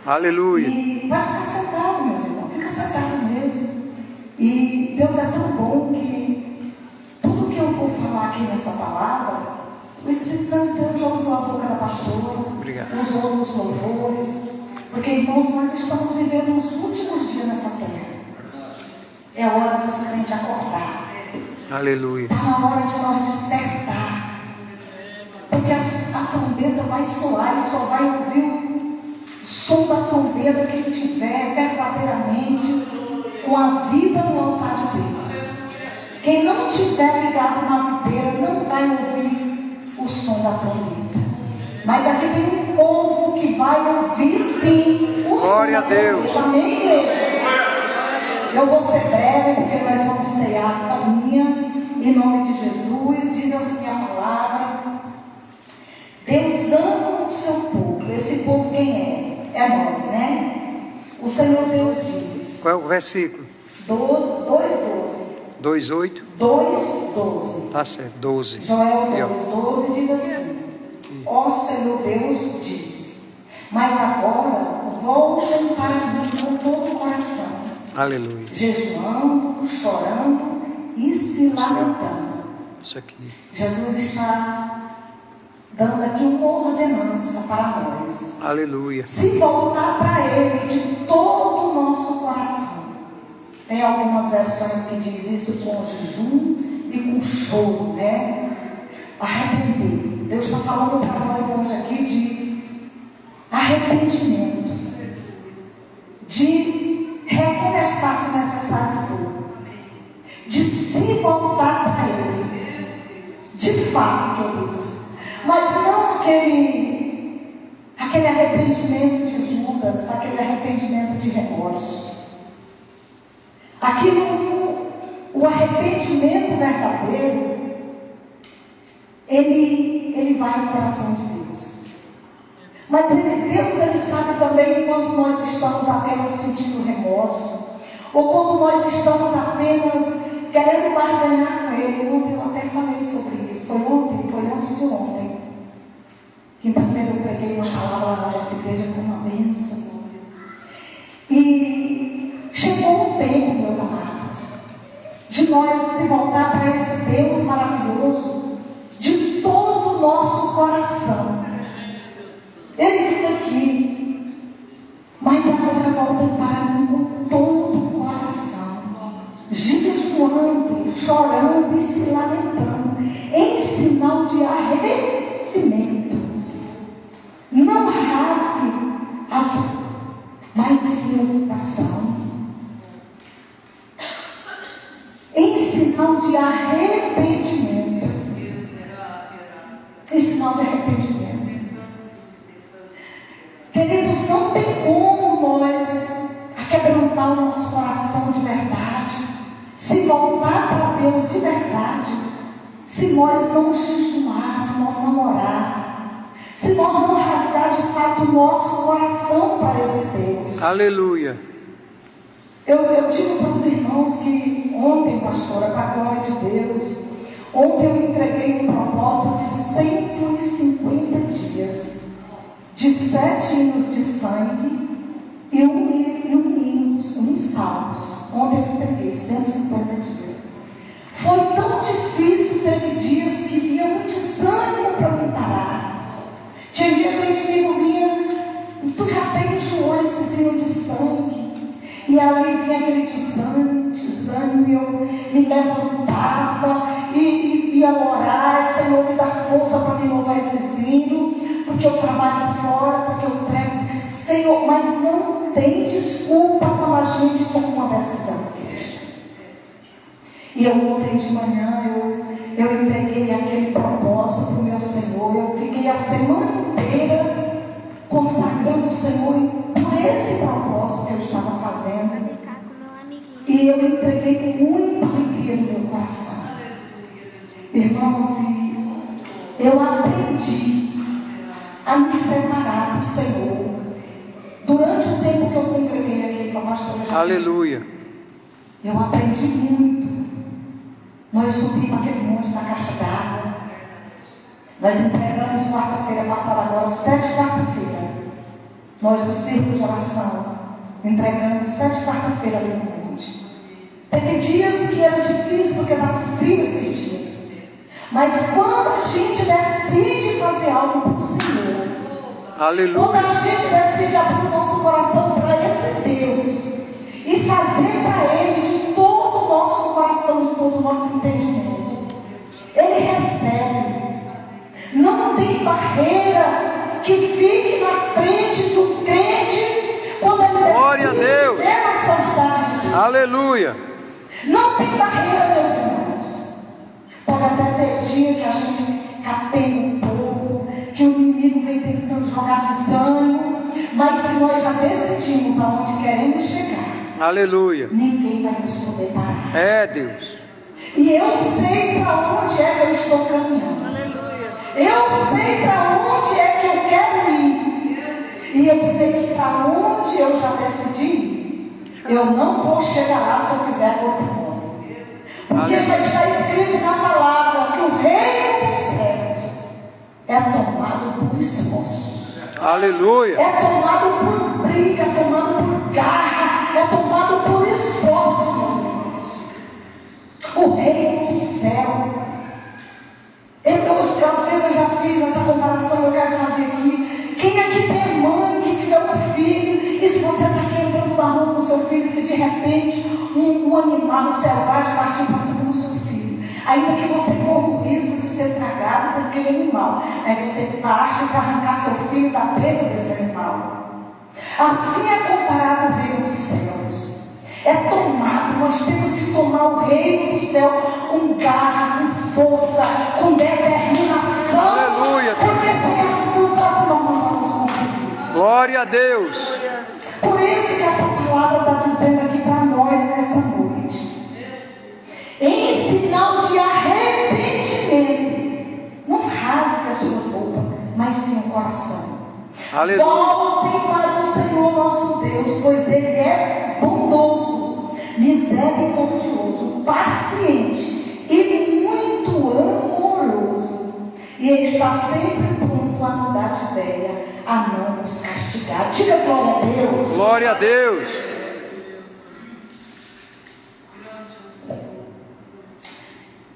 Aleluia. E vai ficar sentado, meus irmãos, fica sentado mesmo. E Deus é tão bom que tudo que eu vou falar aqui nessa palavra, o Espírito Santo de Deus já usou a boca da pastora, usou nos louvores, porque, irmãos, nós estamos vivendo os últimos dias nessa terra. É hora dos crentes acordar. Aleluia. Está na hora de nós despertar. Porque a trombeta vai soar e só vai ouvir o som da trombeta quem tiver verdadeiramente com a vida no altar de Deus. Quem não tiver ligado na videira não vai ouvir o som da trombeta. Mas aqui tem um povo que vai ouvir sim o som da trombeta. Amém, igreja? Eu vou ser breve porque nós vamos cear a minha. Em nome de Jesus, diz assim a palavra. Deus ama o seu povo. Esse povo quem é? É nós, né? O Senhor Deus diz. Qual é o versículo? 2:12. 2:8? 2:12. Tá certo, 12. Joel 2:12 diz assim. Ó Senhor Deus diz. Mas agora voltem para mim com todo o coração. Aleluia. Jejuando, chorando e se lamentando. Isso aqui. Jesus está dando aqui uma ordenança para nós. Aleluia. Se voltar para Ele de todo o nosso coração. Tem algumas versões que diz isso com jejum e com choro, né? Arrepender. Deus está falando para nós hoje aqui de arrependimento. De recomeçar se necessário for. De se voltar para Ele. De fato, queridos. Mas não aquele arrependimento de Judas, aquele arrependimento de remorso. O arrependimento verdadeiro, ele vai no coração de Deus. Mas Deus, Ele sabe também quando nós estamos apenas sentindo remorso, ou quando nós estamos apenas querendo barganhar com Ele. Ontem eu até falei sobre isso. Foi ontem, foi antes de ontem. Quinta-feira eu preguei uma palavra na nossa igreja, foi uma bênção. E chegou o tempo, meus amados, de nós se voltar para esse Deus maravilhoso de todo o nosso coração. Ele diz aqui, mas agora voltem para mim com todo o coração, jejuando, chorando e se lamentando, em sinal de arrependimento. Não rasgue as mas sim oração. Em sinal de arrependimento. Em sinal de arrependimento. Queridos, não tem como nós aquebrantar o nosso coração de verdade, se voltar para Deus de verdade, se nós não jejuar, se nós não orar, se nós não rasgar de fato o nosso coração para esse Deus. Aleluia. Eu digo para os irmãos que ontem, pastora, para a glória de Deus, ontem eu entreguei um propósito de 150 dias, de 7 hinos de sangue e um salmos. Ontem eu entreguei 150 dias. Foi tão difícil, teve dias que vinha um desânimo para me parar. Tinha dia que o inimigo vinha, tu já tem enjoou esses hinos de sangue. E aí vinha aquele desânimo, e eu me levantava e ia orar, Senhor, me dá força para me louvar esses hinos, porque eu trabalho fora, porque eu prego, Senhor, mas não tem desculpa quando a gente toma uma decisão, igreja. E eu ontem de manhã, eu entreguei aquele propósito para o meu Senhor, eu fiquei a semana inteira consagrando o Senhor por esse propósito que eu estava fazendo. E eu me entreguei com muita alegria no meu coração. Irmãos, eu aprendi a me separar do Senhor. Durante o tempo que eu congreguei aqui com a pastora Jaqueline. Aleluia. Eu aprendi muito. Nós subimos aquele monte na caixa d'água. Nós entregamos quarta-feira passada agora, 7 quarta-feira. Nós no círculo de oração entregamos 7 quarta-feira ali no monte. Teve dias que era difícil porque estava frio esses dias. Mas quando a gente decide fazer algo para o Senhor, Aleluia. quando a gente decide abrir o nosso coração para esse Deus e fazer para Ele de todo o nosso coração, de todo o nosso entendimento, Ele recebe. Não tem barreira que fique na frente de um crente quando ele Glória a decide Deus. viver a santidade de Deus. Aleluia. Não tem barreira, meus irmãos. Pode até ter dia que a gente capenga um pouco, que o inimigo vem tentando jogar desânimo, mas se nós já decidimos aonde queremos chegar, Aleluia. ninguém vai nos poder parar. É, Deus. E eu sei para onde é que eu estou caminhando. Eu sei para onde é que eu quero ir. E eu sei que para onde eu já decidi, eu não vou chegar lá se eu fizer outro nome. Porque já está escrito na palavra que o reino dos céus é tomado por esforço. Aleluia. É tomado por briga, é tomado por garra, é tomado por esforço, meus irmãos. O reino do céu. Às vezes eu já fiz essa comparação, eu quero fazer aqui. Quem aqui tem mãe que tiver um filho, e se você está quebrando uma mão com o seu filho, se de repente um animal selvagem partir para cima do seu filho, ainda que você corra o risco de ser tragado por aquele animal, aí você parte para arrancar seu filho da presa desse animal. Assim é comparado o reino dos céus. É tomado, nós temos que tomar o reino do céu com garra, com força, com determinação. Aleluia. Porque se assim não fosse, não vamos conseguir. Glória a Deus. Por isso que essa palavra está dizendo aqui para nós nessa noite. Em sinal de arrependimento, não rasgue as suas roupas, mas sim o coração. Aleluia. Voltem para o Senhor nosso Deus, pois Ele é bondoso, misericordioso, paciente e muito amoroso. E Ele está sempre pronto a mudar de ideia, a não nos castigar. Diga glória a Deus. Glória a Deus.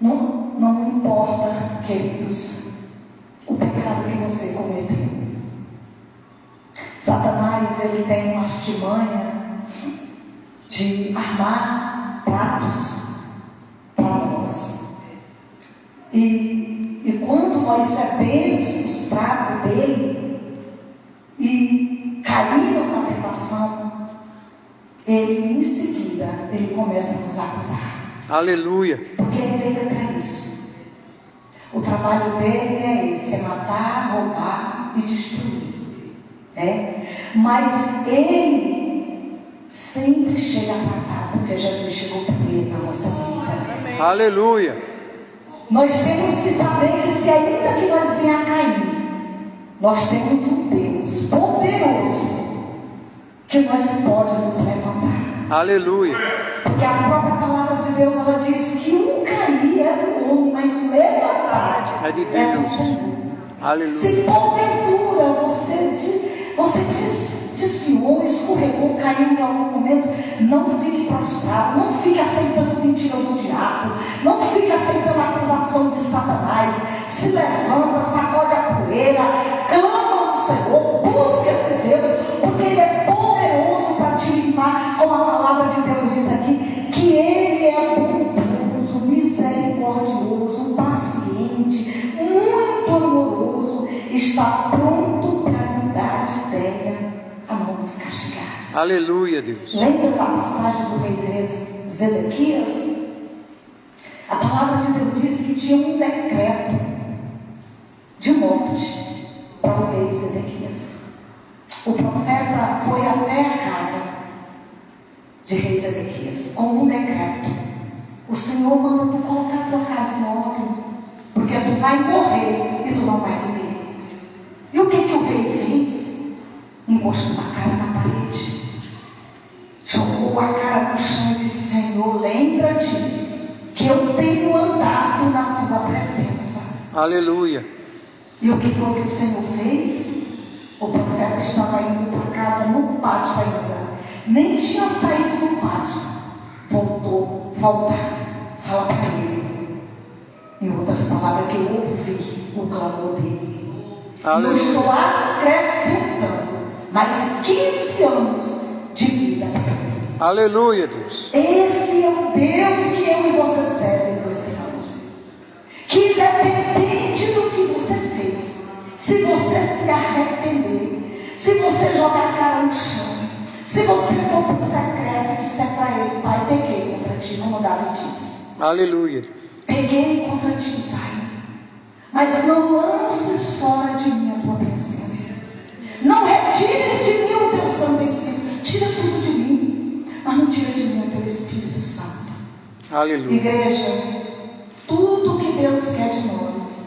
Não importa, queridos, o pecado que você cometeu. Satanás, ele tem uma artimanha de armar pratos para nós. E quando nós cedemos os pratos dele e caímos na tentação, ele em seguida, ele começa a nos acusar. Aleluia. Porque ele veio para isso. O trabalho dele é esse, é matar, roubar e destruir. Mas ele sempre chega atrasado, porque Jesus chegou primeiro na nossa vida. Aleluia. Nós temos que saber que se ainda que nós venha a cair, nós temos um Deus poderoso que nós pode nos levantar. Aleluia. Porque a própria palavra de Deus, ela diz que um cair é do homem, mas o levantar É de é do Deus. Senhor. Aleluia. Se porventura você desviou, escorregou, caiu em algum momento, não fique prostrado, não fique aceitando mentira do diabo, não fique aceitando a acusação de Satanás. Se levanta, sacode a poeira, clama ao Senhor, busque esse Deus, porque Ele é poderoso para te limpar, como a palavra de Deus diz aqui, que Ele é bondoso, misericordioso, paciente, muito amoroso, está pronto para mudar de ideia, a não nos castigar. Aleluia, Deus. Lembra da passagem do rei Zedequias? A palavra de Deus diz que tinha um decreto de morte para o rei Zedequias. O profeta foi até a casa de rei Zedequias com um decreto. O Senhor manda tu colocar a tua casa em ordem, porque tu vai morrer e tu não vai viver. E o que o rei fez? Encostou a cara na parede, jogou a cara no chão e disse: Senhor, lembra-te que eu tenho andado na tua presença. Aleluia. E o que foi que o Senhor fez? O profeta estava indo para casa no pátio ainda. Nem tinha saído do pátio. Voltar. Fala para ele. Em outras palavras, que eu ouvi o clamor dele. Aleluia. Eu estou acrescentando mais 15 anos de vida para ele. Aleluia, Deus. Esse é o Deus que eu e você servem, meus irmãos. Que independente do que você fez, se você se arrepender, se você jogar a cara no chão, se você for para o secreto e disser para ele: Pai, peguei contra ti, como Davi disse. Aleluia. Peguei contra ti, Pai. Mas não lances fora de mim a tua presença. Não retires de mim o teu Santo Espírito. Tira tudo de mim, mas não tira de mim o teu Espírito Santo. Aleluia. Igreja, tudo que Deus quer de nós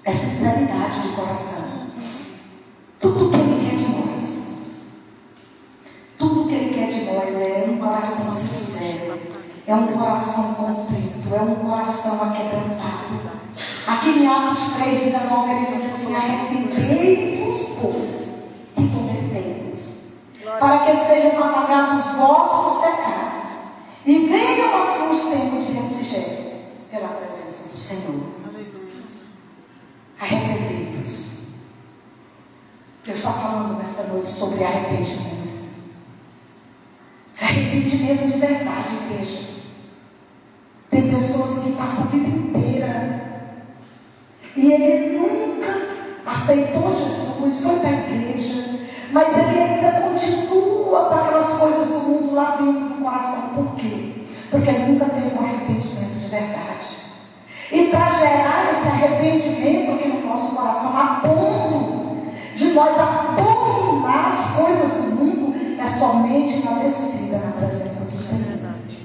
é sinceridade de coração. Tudo que Ele quer de nós. Tudo que Ele quer de nós é um coração sincero. É um coração contrito. É um coração aquebrantado. Aqui em Atos 3,19 ele diz assim: arrependei-vos, pois, e convertei-vos, para que sejam apagados os vossos pecados, e venham assim os tempos de refrigério, pela presença do Senhor. Arrependei-vos. Deus está falando nesta noite sobre arrependimento. Arrependimento de verdade, igreja. Tem pessoas que passam a vida inteira e ele nunca aceitou Jesus, foi para a igreja, mas ele ainda continua com aquelas coisas do mundo lá dentro do coração. Por quê? Porque ele nunca teve um arrependimento de verdade. E para gerar esse arrependimento aqui no nosso coração, a ponto de nós abominar as coisas do mundo, é somente na descida na presença do Senhor.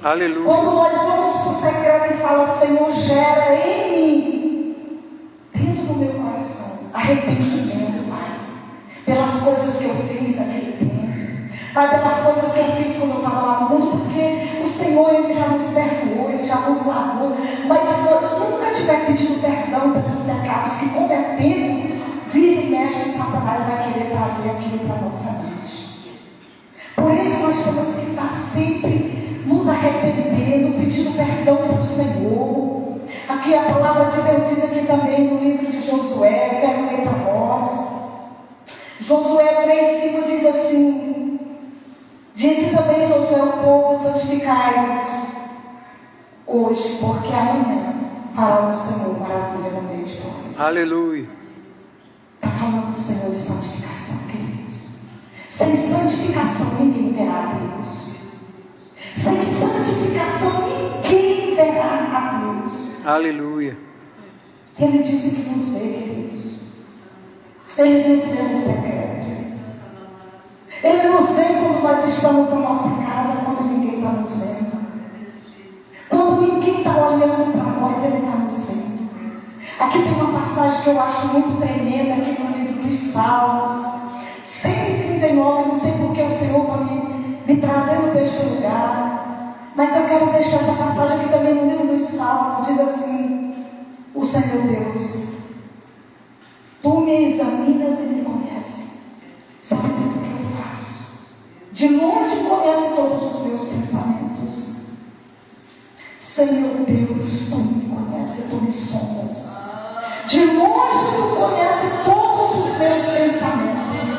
Aleluia. Quando nós vamos para o secreto e fala: Senhor, gera em mim, dentro do meu coração, arrependimento, Pai, pelas coisas que eu fiz naquele tempo, Pai, pelas coisas que eu fiz quando eu estava lá no mundo, porque o Senhor, Ele já nos perdoou, Ele já nos lavou, mas se nós nunca tiver pedido perdão pelos pecados que cometemos, vira e mexe, o Satanás vai querer trazer aquilo para a nossa mente. Por isso nós temos que estar sempre nos arrependendo, pedindo perdão para o Senhor. Aqui a palavra de Deus diz aqui também no livro de Josué, quero ler para nós. Josué 3,5 diz assim: disse também Josué ao povo: santificai-vos hoje, porque amanhã fará o Senhor maravilha no meio de vós. Aleluia. Está falando do Senhor de santificação, queridos. Sem santificação ninguém verá a Deus. Sem santificação ninguém verá a Deus. Aleluia. Ele disse que nos vê, queridos. Ele nos vê no secreto. Ele nos vê quando nós estamos na nossa casa, quando ninguém está nos vendo. Quando ninguém está olhando para nós, Ele está nos vendo. Aqui tem uma passagem que eu acho muito tremenda, aqui no livro dos Salmos 139, não sei porque o Senhor está me trazendo para este lugar, mas eu quero deixar essa passagem aqui também no livro dos Salmos. Diz assim: o Senhor Deus, Tu me examinas e me conheces, sabe tudo o que eu faço, de longe conhece todos os meus pensamentos. Senhor Deus, Tu me conheces, Tu me sondas, de longe Tu conheces todos os meus pensamentos.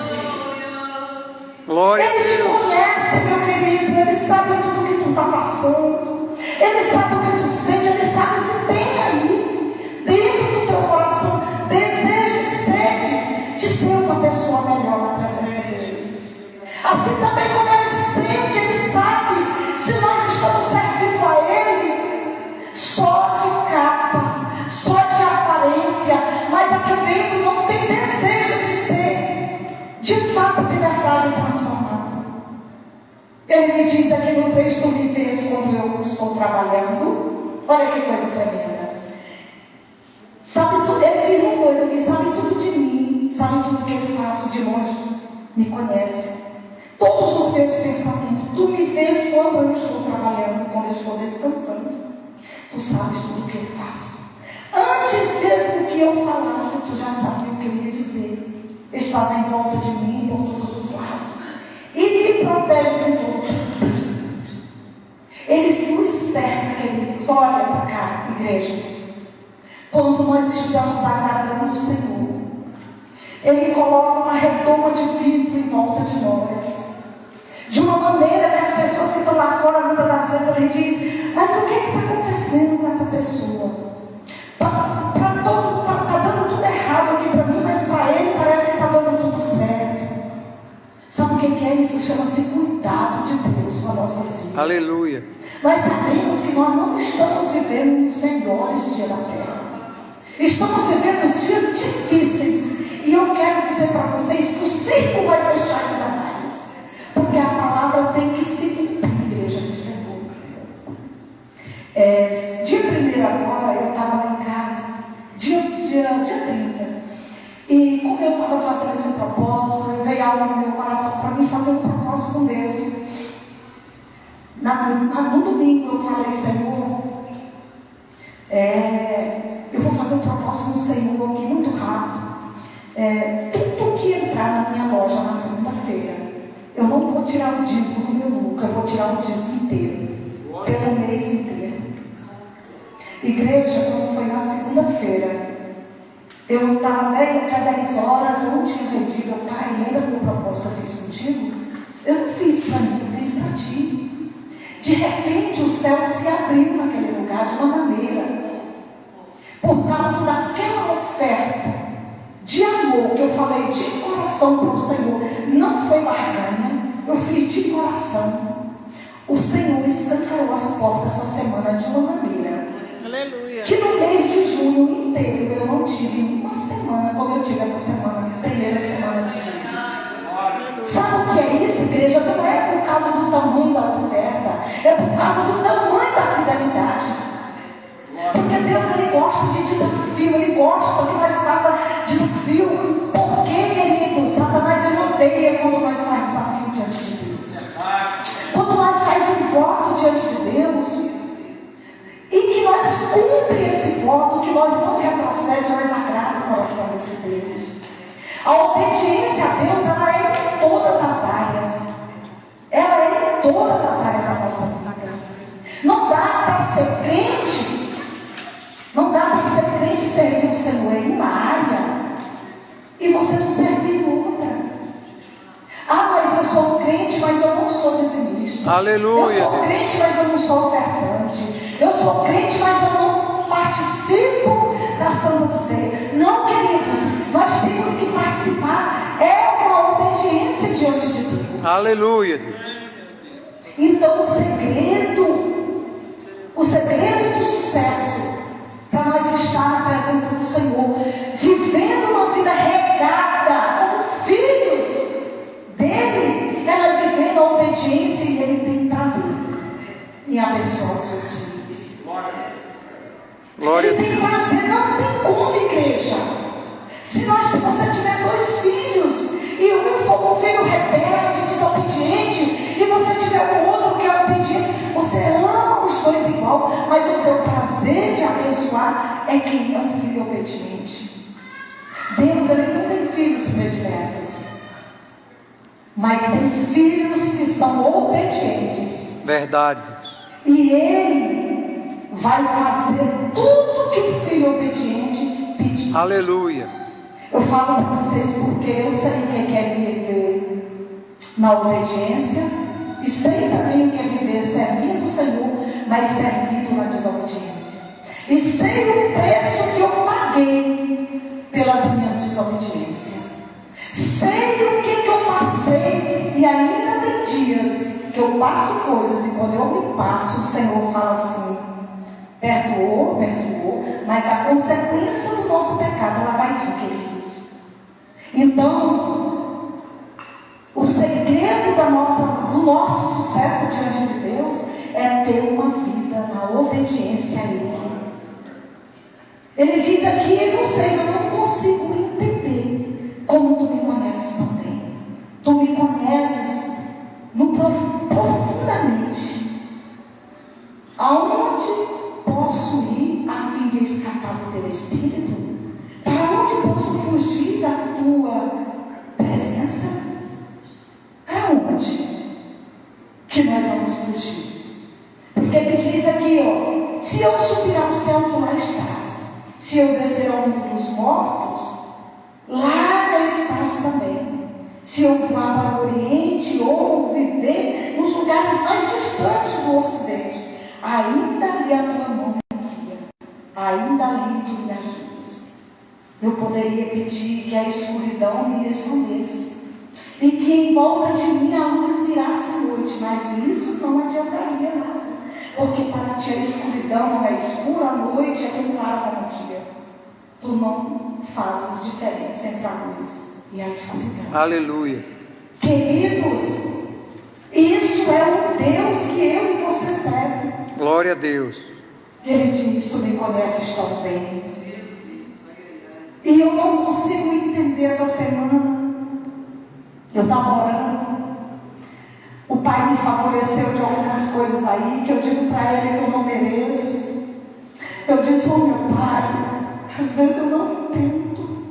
Glória a Ele te Deus. conhece, meu querido. Ele sabe tudo o que tu está passando. Ele sabe o que tu sente. Ele sabe se tem aí, dentro do teu coração, desejo e sede de ser uma pessoa melhor na presença de Jesus. Assim também como Ele sente, Ele sabe se nós estamos servindo a Ele só de capa, só de aparência, mas aqui dentro não tem desejo de ser de fato, de verdade, transformado. Ele me diz aqui no texto: tu me vês quando eu estou trabalhando. Olha que coisa tremenda. Sabe tudo, ele diz uma coisa que sabe tudo de mim, sabe tudo que eu faço, de longe me conhece. Todos os meus pensamentos, tu me vês quando eu estou trabalhando, quando eu estou descansando. Tu sabes tudo o que eu faço. Antes mesmo que eu falasse, tu já sabia o que eu ia dizer. Estás em volta de mim por todos os lados e me protege de tudo. Ele nos cerca, queridos. Olha para cá, igreja. Quando nós estamos agradando o Senhor, Ele coloca uma redoma de vidro em volta de nós. De uma maneira que as pessoas que estão lá fora, muitas das vezes, ele diz: mas o que está acontecendo com essa pessoa? Está dando tudo errado aqui para mim, mas para ele parece que está dando tudo certo. Sabe o que é isso? Chama-se cuidado de Deus com as nossas vidas. Aleluia. Nós sabemos que nós não estamos vivendo os melhores dias da terra. Estamos vivendo os dias difíceis. E eu quero dizer para vocês que o circo vai fechar ainda mais. Porque a palavra tem que se cumprir, igreja do Senhor. Dia 1º agora, eu estava lá em casa. Dia 30. E como eu estava fazendo esse propósito, veio algo no meu coração para mim fazer um propósito com Deus. No domingo eu falei: Senhor, eu vou fazer um propósito com o Senhor aqui muito rápido. Tudo que entrar na minha loja na segunda-feira, eu não vou tirar o dízimo do meu lucro, eu vou tirar o dízimo inteiro, pelo mês inteiro. Igreja, quando foi na segunda-feira, eu estava até 10 horas, eu não tinha vendido. Pai, lembra do propósito que eu fiz contigo? Eu não fiz para mim, eu fiz para ti. De repente o céu se abriu naquele lugar de uma maneira, por causa daquela oferta de amor que eu falei de coração para o Senhor. Não foi barganha, eu fiz de coração. O Senhor escancarou as portas essa semana de uma maneira, aleluia, que no mês de junho inteiro eu não tive uma semana como eu tive essa semana, primeira semana de junho. Sabe o que é isso, igreja? Não é por causa do tamanho da oferta, é por causa do tamanho da fidelidade. Porque Deus, Ele gosta de desafio, Ele gosta que nós façamos desafio. Por quê, querido? Satanás, ele odeia quando nós fazemos desafio diante de Deus. Quando nós fazemos um voto diante de Deus, e que nós cumprimos esse voto, que nós não retrocedemos, nós agrada o coração desse Deus. A obediência a Deus, ela é em todas as áreas. Ela é em todas as áreas da nossa vida. Não dá para ser crente, não dá para ser crente e servir o Senhor em uma área e você não servir em outra. Ah, mas eu sou crente, mas eu não sou dizimista. Aleluia. Eu sou crente, mas eu não sou ofertante. Eu sou crente, mas eu não participo da Santa Ceia. Não, queridos, nós temos que participar. É uma obediência diante de Deus. Aleluia, Deus. Então o segredo do sucesso para nós estar na presença do Senhor, vivendo uma vida regada como filhos dele, ela vivendo a obediência, e ele tem prazer em abençoar os seus filhos. Glória a Ele Deus. tem prazer, não tem como, igreja. Se você tiver 2 filhos e um for um filho rebelde, desobediente, e você tiver um outro que é obediente, você ama os 2 igual, mas o seu prazer de abençoar é quem é um filho obediente. Deus, Ele não tem filhos prediletos, mas tem filhos que são obedientes. Verdade. E Ele vai fazer tudo que o filho obediente pedir. Aleluia. Eu falo para vocês porque eu sei o que é viver na obediência e sei também o que é viver servindo o Senhor, mas servindo na desobediência. E sei o preço que eu paguei pelas minhas desobediências. Sei o que eu passei, e ainda tem dias que eu passo coisas, e quando eu me passo, o Senhor fala assim: perdoou, mas a consequência do nosso pecado, ela vai vir, queridos. Então, o segredo do nosso sucesso diante de Deus é ter uma vida na obediência a Ele. Ele diz aqui, não sei, eu não consigo entender como tu me conheces também. Tu me conheces profundamente. Aonde posso ir a fim de escapar do teu espírito? Para onde posso fugir da tua que nós vamos fugir. Porque ele diz aqui, ó, se eu subir ao céu, tu lá estás. Se eu descer ao mundo dos mortos, lá estás também. Se eu voar para o Oriente ou viver nos lugares mais distantes do Ocidente, ainda ali a tua mão me guia, ainda ali tu me ajudas. Eu poderia pedir que a escuridão me escondesse e que em volta de mim a luz virasse noite, mas isso não adiantaria nada, porque para ti a escuridão não é escura, a noite é tão clara como o dia. Tu não fazes diferença entre a luz e a escuridão. Aleluia. Queridos, isso é o Deus que eu e você serve. Glória a Deus. Ele diz, tu me conheces tão bem. E eu não consigo entender essa semana. Eu estava orando. O Pai me favoreceu de algumas coisas aí, que eu digo para Ele que eu não mereço. Eu disse, oh meu Pai, às vezes eu não entendo.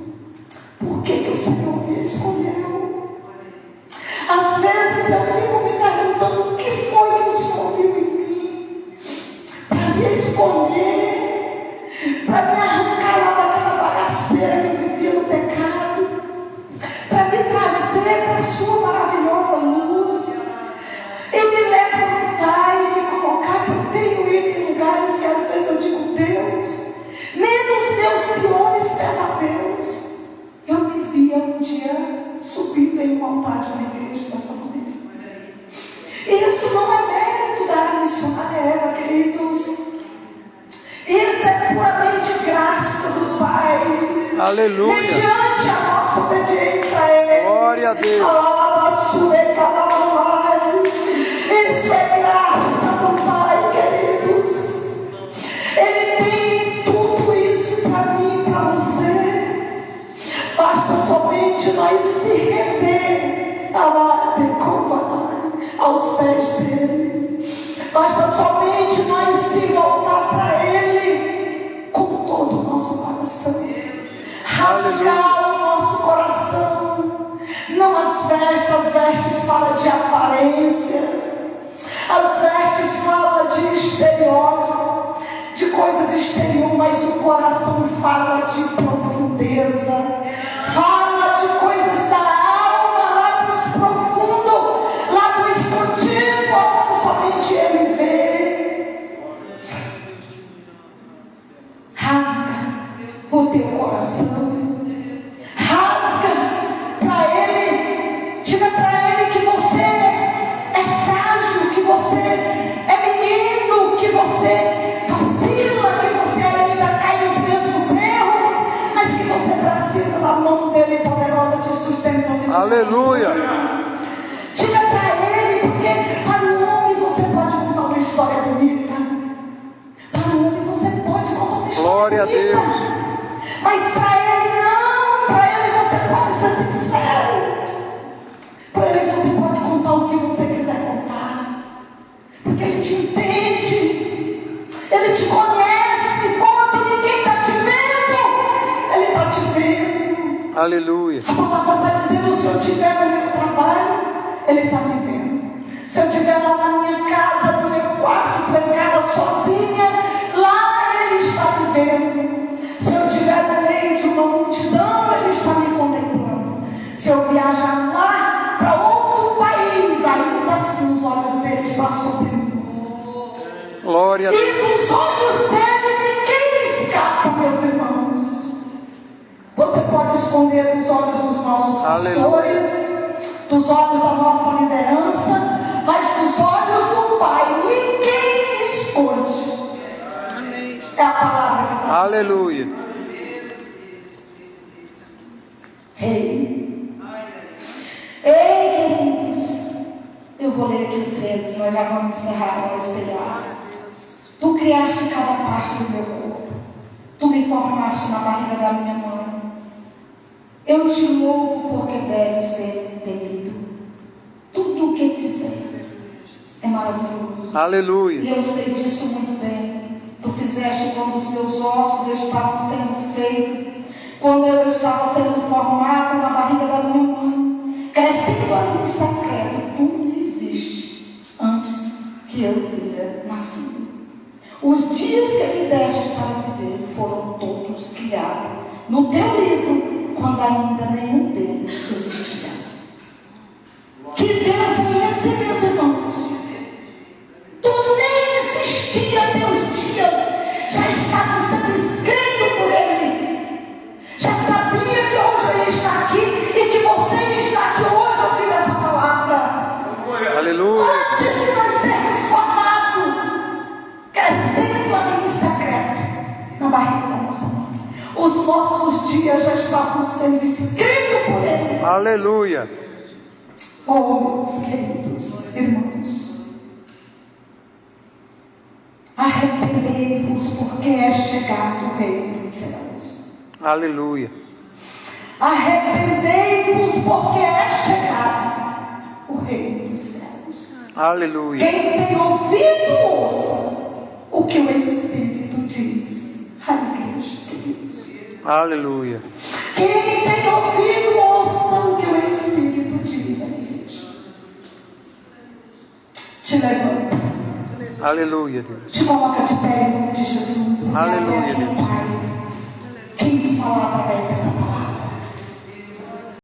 Por que o Senhor me escolheu? Às vezes eu fico me perguntando o que foi que o Senhor viu em mim para me escolher, para me arrancar lá daquela bagaceira que eu vivia no pecado, para me trazer para a sua maravilhosa luz, e me levantar e me colocar, que eu tenho ido em lugares que às vezes eu digo, Deus, nem nos meus piores pesadelos eu me via um dia subindo em um altar de uma igreja dessa maneira. Isso não é mérito da missionária Eva, queridos. Isso é puramente graça do Pai. Aleluia. Mediante a nossa obediência a Ele. Glória a Deus. Isso é graça do Pai, queridos. Ele tem tudo isso para mim e para você. Basta somente nós se render aos pés dele. Basta somente nós se voltar para ele com todo o nosso coração. Rasgar o nosso coração. Não as vestes falam de aparência. As vestes falam de exterior, de coisas exteriores, mas o coração fala de profundeza. Fala de coisas da alma, lá do profundo, lá do escondido, onde somente Ele vê. Rasga o teu coração. Rasga para Ele. Diga para Ele que você é frágil, que você é menino, que você vacila, que você ainda cai nos mesmos erros, mas que você precisa da mão dele poderosa te sustentando. Aleluia. Diga para ele, porque para o homem você pode contar uma história bonita. Para o homem você pode contar uma história Glória bonita. a Deus. Mas para ele não. Para ele você pode ser sincero. Para ele você pode contar o que você quiser contar. Porque ele te entende. Ele te conhece. Quando ninguém está te vendo, ele está te vendo. Aleluia. A palavra está dizendo, se eu estiver no meu trabalho, ele está me vendo. Se eu estiver lá na minha casa, no meu quarto, trancada sozinha, lá ele está me vendo. Se eu estiver no meio de uma multidão, ele está me contemplando. Se eu viajar lá para outro país, ainda assim os olhos dele estão sobre mim. Glória a Deus. E dos olhos dele ninguém escapa, meus irmãos. Você pode esconder dos olhos dos nossos pastores, dos olhos da nossa liderança, mas dos olhos do Pai ninguém esconde. Amém. É a palavra que está. Aleluia. Ei, queridos, eu vou ler aqui o 13, nós já vamos encerrar para cear. Tu criaste cada parte do meu corpo, tu me formaste na barriga da minha mãe. Eu te louvo porque deve ser temido. Tudo o que fizer é maravilhoso. Aleluia. E eu sei disso muito bem. Tu fizeste quando os meus ossos estavam sendo feitos, quando eu estava sendo formado na barriga da minha mãe, crescendo ali em secreto, tu me viste antes que eu teria nascido. Os dias que aqui deste para viver foram todos criados no teu livro, quando ainda nenhum deles existia. Que Deus é esse, meus irmãos? Tu nem existia, teus dias já estavam sendo escritos por Ele. Já sabia que hoje eu ia estar aqui e que você ia estar aqui hoje ouvindo essa palavra. Aleluia. Antes de nós sermos formados, crescendo ali em secreto, na barriga da nossa mãe, os nossos dias já estavam sendo escritos por Ele. Aleluia. Oh, meus queridos irmãos, arrependei-vos, porque é chegado o reino dos céus. Aleluia. Arrependei-vos, porque é chegado o reino dos céus. Aleluia. Quem tem ouvido, ouça o que o Espírito diz à igreja, queridos. Aleluia. Quem tem ouvido, ouça o que o Espírito diz à igreja. Te levanta. Aleluia, Deus. Te coloca de pé em nome de Jesus. Aleluia, Deus. Pai quis falar através dessa palavra.